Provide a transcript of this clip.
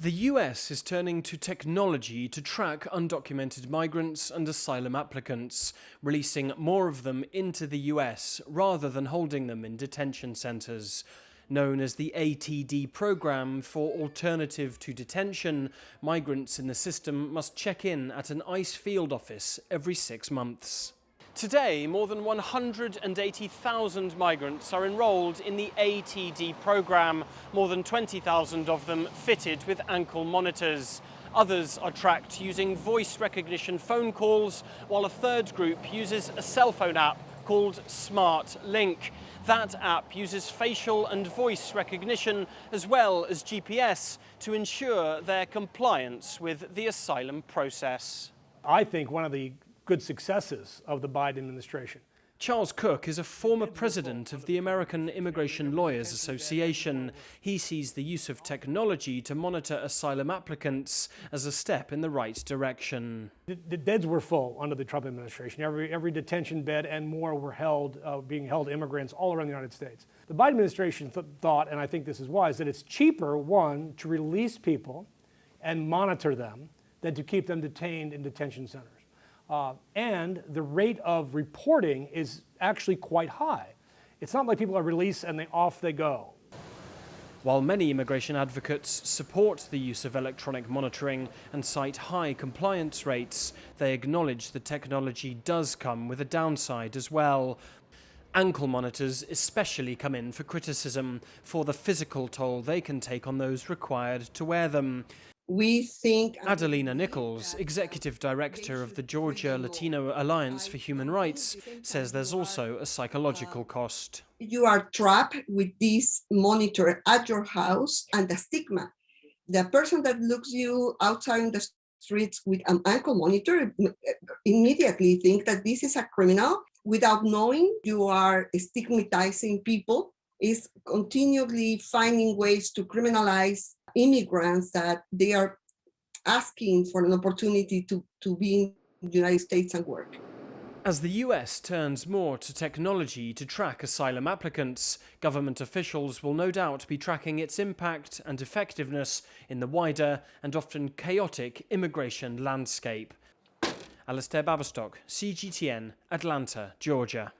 The US is turning to technology to track undocumented migrants and asylum applicants, releasing more of them into the US rather than holding them in detention centres. Known as the ATD program for Alternative to Detention, migrants in the system must check in at an ICE field office every 6 months. Today, more than 180,000 migrants are enrolled in the ATD program, more than 20,000 of them fitted with ankle monitors. Others are tracked using voice recognition phone calls, while a third group uses a cell phone app called Smart Link. That app uses facial and voice recognition as well as GPS to ensure their compliance with the asylum process. I think one of the good successes of the Biden administration. Charles Cook is a former president of the American Immigration Lawyers Association. He sees the use of technology to monitor asylum applicants as a step in the right direction. The beds were full under the Trump administration. Every detention bed and more were being held immigrants all around the United States. The Biden administration thought, and I think this is wise, that it's cheaper, one, to release people and monitor them than to keep them detained in detention centers. And the rate of reporting is actually quite high. It's not like people are released and off they go. While many immigration advocates support the use of electronic monitoring and cite high compliance rates, they acknowledge the technology does come with a downside as well. Ankle monitors especially come in for criticism for the physical toll they can take on those required to wear them. We think Adelina Nichols, executive director of the Georgia Latino Alliance for Human Rights, says there's also a psychological cost. You are trapped with this monitor at your house, and the stigma. The person that looks you outside in the streets with an ankle monitor immediately think that this is a criminal. Without knowing, you are stigmatizing people, is continually finding ways to criminalize immigrants that they are asking for an opportunity to be in the United States and work. As the US turns more to technology to track asylum applicants, government officials will no doubt be tracking its impact and effectiveness in the wider and often chaotic immigration landscape. Alasdair, Baverstock, CGTN, Atlanta, Georgia.